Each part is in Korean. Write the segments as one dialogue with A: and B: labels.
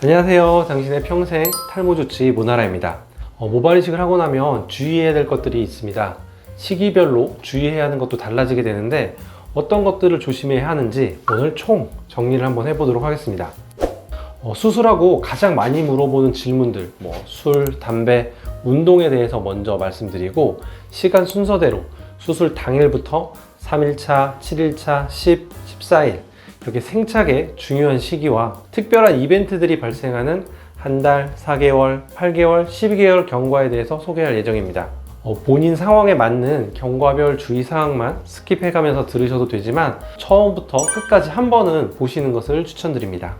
A: 안녕하세요. 당신의 평생 탈모 조치 모나라입니다. 모발 이식을 하고 나면 주의해야 될 것들이 있습니다. 시기별로 주의해야 하는 것도 달라지게 되는데 어떤 것들을 조심해야 하는지 오늘 총 정리를 한번 해보도록 하겠습니다. 수술하고 가장 많이 물어보는 질문들, 술, 담배, 운동에 대해서 먼저 말씀드리고, 시간 순서대로 수술 당일부터 3일차, 7일차, 10, 14일 이렇게 생차게 중요한 시기와 특별한 이벤트들이 발생하는 한 달, 4개월, 8개월, 12개월 경과에 대해서 소개할 예정입니다. 본인 상황에 맞는 경과별 주의사항만 스킵해가면서 들으셔도 되지만 처음부터 끝까지 한 번은 보시는 것을 추천드립니다.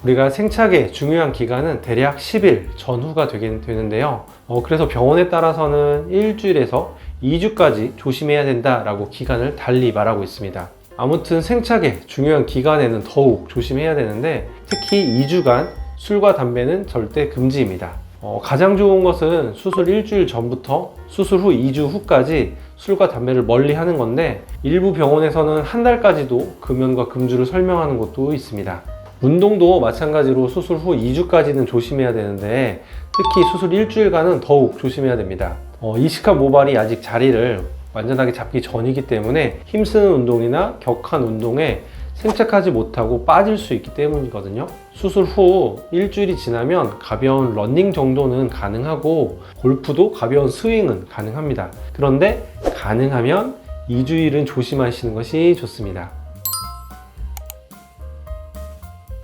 A: 우리가 생차게 중요한 기간은 대략 10일 전후가 되는데요. 그래서 병원에 따라서는 일주일에서 2주까지 조심해야 된다라고 기간을 달리 말하고 있습니다. 아무튼 생차게 중요한 기간에는 더욱 조심해야 되는데, 특히 2주간 술과 담배는 절대 금지입니다. 가장 좋은 것은 수술 일주일 전부터 수술 후 2주 후까지 술과 담배를 멀리 하는 건데, 일부 병원에서는 한 달까지도 금연과 금주를 설명하는 곳도 있습니다. 운동도 마찬가지로 수술 후 2주까지는 조심해야 되는데, 특히 수술 일주일간은 더욱 조심해야 됩니다. 이식한 모발이 아직 자리를 완전하게 잡기 전이기 때문에 힘쓰는 운동이나 격한 운동에 생착하지 못하고 빠질 수 있기 때문이거든요. 수술 후 일주일이 지나면 가벼운 러닝 정도는 가능하고 골프도 가벼운 스윙은 가능합니다. 그런데 가능하면 2주일은 조심하시는 것이 좋습니다.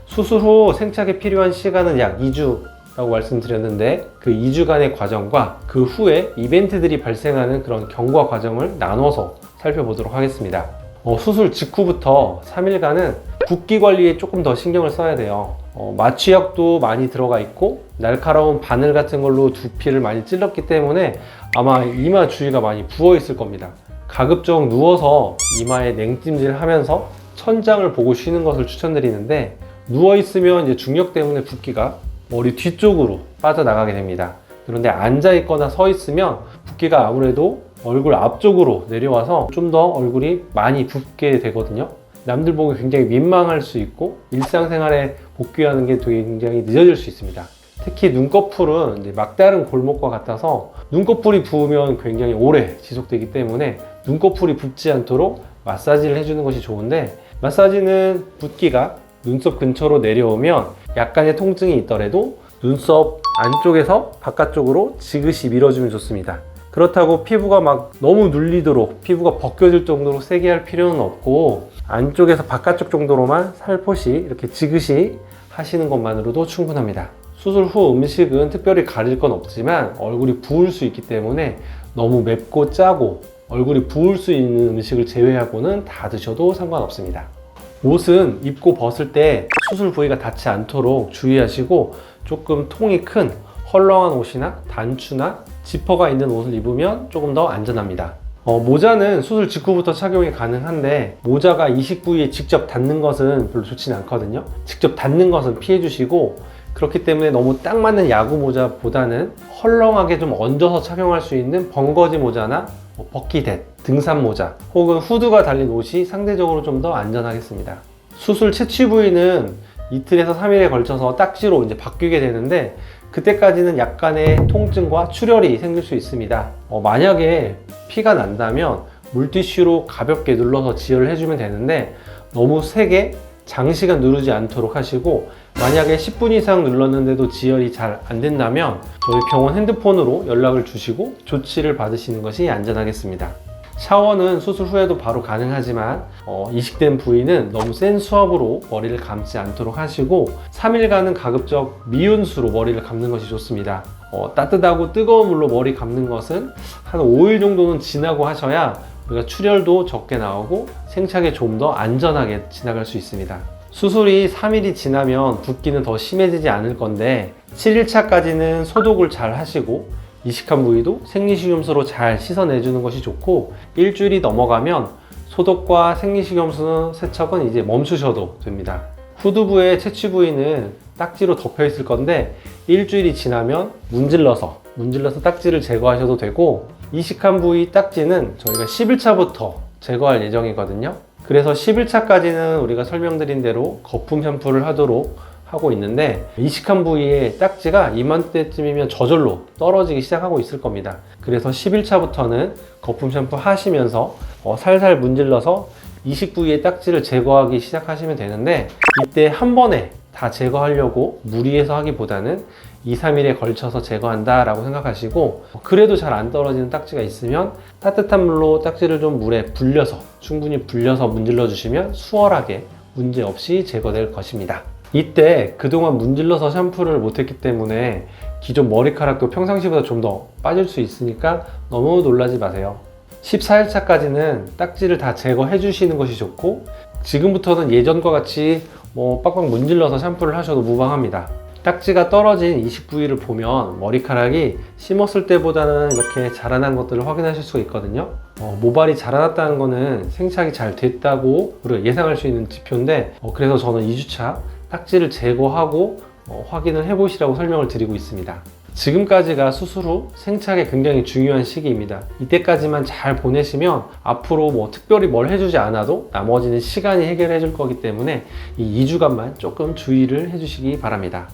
A: 수술 후 생착에 필요한 시간은 약 2주라고 말씀드렸는데, 그 2주간의 과정과 그 후에 이벤트들이 발생하는 그런 경과 과정을 나눠서 살펴보도록 하겠습니다. 수술 직후부터 3일간은 붓기 관리에 조금 더 신경을 써야 돼요. 마취약도 많이 들어가 있고 날카로운 바늘 같은 걸로 두피를 많이 찔렀기 때문에 아마 이마 주위가 많이 부어 있을 겁니다. 가급적 누워서 이마에 냉찜질 하면서 천장을 보고 쉬는 것을 추천드리는데, 누워있으면 이제 중력 때문에 붓기가 머리 뒤쪽으로 빠져나가게 됩니다. 그런데 앉아있거나 서있으면 붓기가 아무래도 얼굴 앞쪽으로 내려와서 좀 더 얼굴이 많이 붓게 되거든요. 남들 보기 굉장히 민망할 수 있고 일상생활에 복귀하는 게 굉장히 늦어질 수 있습니다. 특히 눈꺼풀은 이제 막다른 골목과 같아서 눈꺼풀이 부으면 굉장히 오래 지속되기 때문에 눈꺼풀이 붓지 않도록 마사지를 해주는 것이 좋은데, 마사지는 붓기가 눈썹 근처로 내려오면 약간의 통증이 있더라도 눈썹 안쪽에서 바깥쪽으로 지그시 밀어주면 좋습니다. 그렇다고 피부가 막 너무 눌리도록 피부가 벗겨질 정도로 세게 할 필요는 없고, 안쪽에서 바깥쪽 정도로만 살포시 이렇게 지그시 하시는 것만으로도 충분합니다. 수술 후 음식은 특별히 가릴 건 없지만 얼굴이 부을 수 있기 때문에 너무 맵고 짜고 얼굴이 부을 수 있는 음식을 제외하고는 다 드셔도 상관없습니다. 옷은 입고 벗을 때 수술 부위가 닿지 않도록 주의하시고, 조금 통이 큰 헐렁한 옷이나 단추나 지퍼가 있는 옷을 입으면 조금 더 안전합니다. 모자는 수술 직후부터 착용이 가능한데, 모자가 이식 부위에 직접 닿는 것은 별로 좋지는 않거든요. 직접 닿는 것은 피해 주시고, 그렇기 때문에 너무 딱 맞는 야구 모자보다는 헐렁하게 좀 얹어서 착용할 수 있는 벙거지 모자나 버킷햇, 등산 모자 혹은 후드가 달린 옷이 상대적으로 좀 더 안전하겠습니다. 수술 채취 부위는 이틀에서 3일에 걸쳐서 딱지로 이제 바뀌게 되는데, 그때까지는 약간의 통증과 출혈이 생길 수 있습니다. 만약에 피가 난다면 물티슈로 가볍게 눌러서 지혈을 해주면 되는데, 너무 세게 장시간 누르지 않도록 하시고, 만약에 10분 이상 눌렀는데도 지혈이 잘 안 된다면 저희 병원 핸드폰으로 연락을 주시고 조치를 받으시는 것이 안전하겠습니다. 샤워는 수술 후에도 바로 가능하지만 이식된 부위는 너무 센 수압으로 머리를 감지 않도록 하시고, 3일간은 가급적 미온수로 머리를 감는 것이 좋습니다. 따뜻하고 뜨거운 물로 머리 감는 것은 한 5일 정도는 지나고 하셔야 우리가 출혈도 적게 나오고 생착에 좀 더 안전하게 지나갈 수 있습니다. 수술이 3일이 지나면 붓기는 더 심해지지 않을 건데, 7일차까지는 소독을 잘 하시고 이식한 부위도 생리식염수로 잘 씻어내주는 것이 좋고, 일주일이 넘어가면 소독과 생리식염수 세척은 이제 멈추셔도 됩니다. 후두부의 채취 부위는 딱지로 덮여 있을 건데, 일주일이 지나면 문질러서 딱지를 제거하셔도 되고, 이식한 부위 딱지는 저희가 10일차부터 제거할 예정이거든요. 그래서 10일차까지는 우리가 설명드린 대로 거품 샴푸를 하도록 하고 있는데 이식한 부위에 딱지가 이맘때쯤이면 저절로 떨어지기 시작하고 있을 겁니다. 그래서 10일차부터는 거품 샴푸 하시면서 살살 문질러서 이식 부위의 딱지를 제거하기 시작하시면 되는데, 이때 한 번에 다 제거하려고 무리해서 하기보다는 2, 3일에 걸쳐서 제거한다 라고 생각하시고, 그래도 잘 안 떨어지는 딱지가 있으면 따뜻한 물로 딱지를 좀 물에 불려서, 충분히 불려서 문질러 주시면 수월하게 문제없이 제거될 것입니다. 이때 그동안 문질러서 샴푸를 못했기 때문에 기존 머리카락도 평상시보다 좀 더 빠질 수 있으니까 너무 놀라지 마세요. 14일차까지는 딱지를 다 제거해 주시는 것이 좋고, 지금부터는 예전과 같이 빡빡 문질러서 샴푸를 하셔도 무방합니다. 딱지가 떨어진 이식 부위를 보면 머리카락이 심었을 때보다는 이렇게 자라난 것들을 확인하실 수가 있거든요. 모발이 자라났다는 거는 생착이 잘 됐다고 우리가 예상할 수 있는 지표인데, 그래서 저는 2주차 딱지를 제거하고 확인을 해보시라고 설명을 드리고 있습니다. 지금까지가 수술 후 생착에 굉장히 중요한 시기입니다. 이때까지만 잘 보내시면 앞으로 특별히 뭘 해주지 않아도 나머지는 시간이 해결해 줄 거기 때문에 이 2주간만 조금 주의를 해주시기 바랍니다.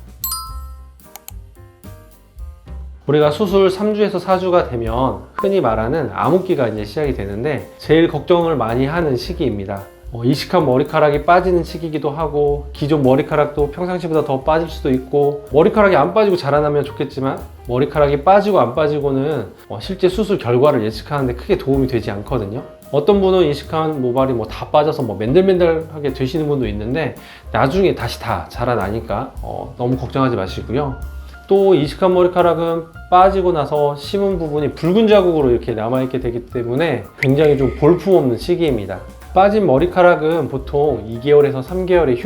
A: 우리가 수술 3주에서 4주가 되면 흔히 말하는 암흑기가 이제 시작이 되는데, 제일 걱정을 많이 하는 시기입니다. 이식한 머리카락이 빠지는 시기이기도 하고, 기존 머리카락도 평상시보다 더 빠질 수도 있고, 머리카락이 안 빠지고 자라나면 좋겠지만 머리카락이 빠지고 안 빠지고는 실제 수술 결과를 예측하는데 크게 도움이 되지 않거든요. 어떤 분은 이식한 모발이 다 빠져서 맨들맨들하게 되시는 분도 있는데, 나중에 다시 다 자라나니까 너무 걱정하지 마시고요. 또 이식한 머리카락은 빠지고 나서 심은 부분이 붉은 자국으로 이렇게 남아있게 되기 때문에 굉장히 좀 볼품없는 시기입니다. 빠진 머리카락은 보통 2개월에서 3개월의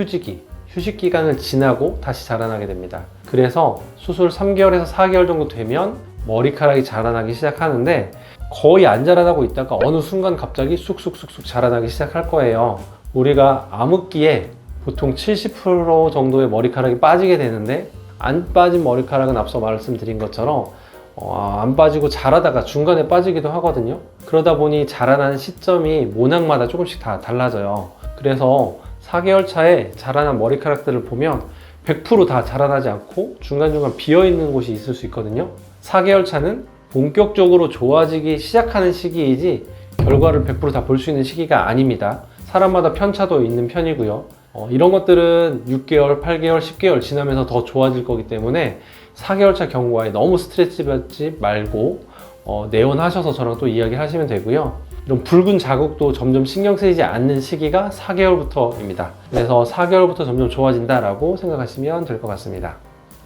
A: 휴식 기간을 지나고 다시 자라나게 됩니다. 그래서 수술 3개월에서 4개월 정도 되면 머리카락이 자라나기 시작하는데, 거의 안 자라나고 있다가 어느 순간 갑자기 쑥쑥쑥쑥 자라나기 시작할 거예요. 우리가 암흑기에 보통 70% 정도의 머리카락이 빠지게 되는데, 안 빠진 머리카락은 앞서 말씀드린 것처럼 안 빠지고 자라다가 중간에 빠지기도 하거든요. 그러다 보니 자라나는 시점이 모낭마다 조금씩 다 달라져요. 그래서 4개월 차에 자라난 머리카락들을 보면 100% 다 자라나지 않고 중간중간 비어있는 곳이 있을 수 있거든요. 4개월 차는 본격적으로 좋아지기 시작하는 시기이지 결과를 100% 다 볼 수 있는 시기가 아닙니다. 사람마다 편차도 있는 편이고요. 이런 것들은 6개월, 8개월, 10개월 지나면서 더 좋아질 거기 때문에 4개월차 경과에 너무 스트레스 받지 말고 내원하셔서 저랑 또 이야기 하시면 되고요. 이런 붉은 자국도 점점 신경 쓰이지 않는 시기가 4개월부터입니다. 그래서 4개월부터 점점 좋아진다라고 생각하시면 될 것 같습니다.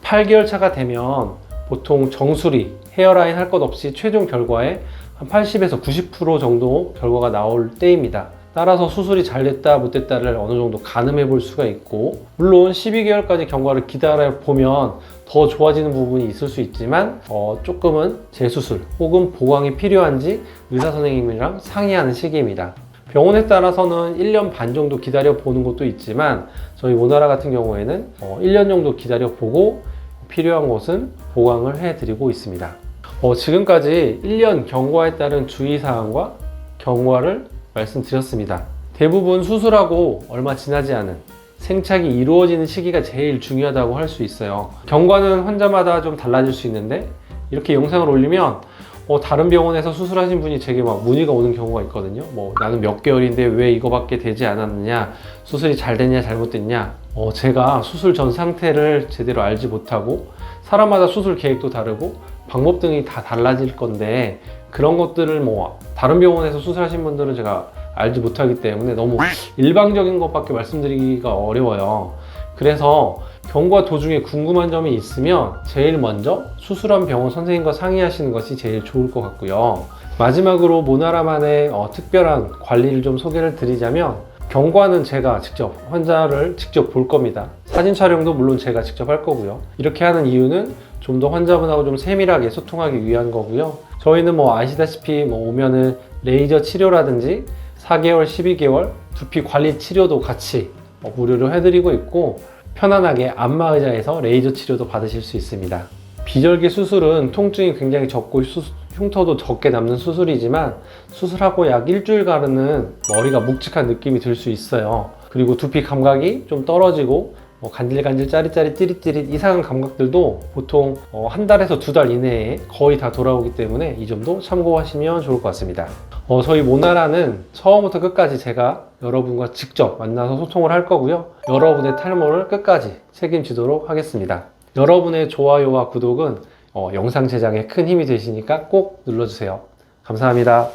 A: 8개월 차가 되면 보통 정수리, 헤어라인 할 것 없이 최종 결과에 한 80에서 90% 정도 결과가 나올 때입니다. 따라서 수술이 잘 됐다 못 됐다를 어느 정도 가늠해 볼 수가 있고, 물론 12개월까지 경과를 기다려 보면 더 좋아지는 부분이 있을 수 있지만 조금은 재수술 혹은 보강이 필요한지 의사 선생님이랑 상의하는 시기입니다. 병원에 따라서는 1년 반 정도 기다려 보는 것도 있지만, 저희 모나라 같은 경우에는 1년 정도 기다려 보고 필요한 곳은 보강을 해 드리고 있습니다. 지금까지 1년 경과에 따른 주의사항과 경과를 말씀드렸습니다. 대부분 수술하고 얼마 지나지 않은 생착이 이루어지는 시기가 제일 중요하다고 할 수 있어요. 경과는 환자마다 좀 달라질 수 있는데, 이렇게 영상을 올리면 다른 병원에서 수술하신 분이 제게 문의가 오는 경우가 있거든요. 나는 몇 개월인데 왜 이거밖에 되지 않았느냐, 수술이 잘 됐냐 잘못됐냐. 제가 수술 전 상태를 제대로 알지 못하고, 사람마다 수술 계획도 다르고 방법 등이 다 달라질 건데, 그런 것들을 다른 병원에서 수술하신 분들은 제가 알지 못하기 때문에 너무 일방적인 것밖에 말씀드리기가 어려워요. 그래서 경과 도중에 궁금한 점이 있으면 제일 먼저 수술한 병원 선생님과 상의하시는 것이 제일 좋을 것 같고요. 마지막으로 모나라만의 특별한 관리를 좀 소개를 드리자면, 경과는 제가 직접 환자를 직접 볼 겁니다. 사진 촬영도 물론 제가 직접 할 거고요. 이렇게 하는 이유는 좀 더 환자분하고 좀 세밀하게 소통하기 위한 거고요. 저희는 아시다시피 오면은 레이저 치료라든지 4개월, 12개월 두피 관리 치료도 같이 무료로 해드리고 있고, 편안하게 안마의자에서 레이저 치료도 받으실 수 있습니다. 비절개 수술은 통증이 굉장히 적고 흉터도 적게 남는 수술이지만, 수술하고 약 일주일간은 머리가 묵직한 느낌이 들 수 있어요. 그리고 두피 감각이 좀 떨어지고 간질간질 짜릿짜릿 찌릿찌릿 이상한 감각들도 보통 한 달에서 두 달 이내에 거의 다 돌아오기 때문에 이 점도 참고하시면 좋을 것 같습니다. 저희 모나라는 처음부터 끝까지 제가 여러분과 직접 만나서 소통을 할 거고요. 여러분의 탈모를 끝까지 책임지도록 하겠습니다. 여러분의 좋아요와 구독은 영상 제작에 큰 힘이 되시니까 꼭 눌러주세요. 감사합니다.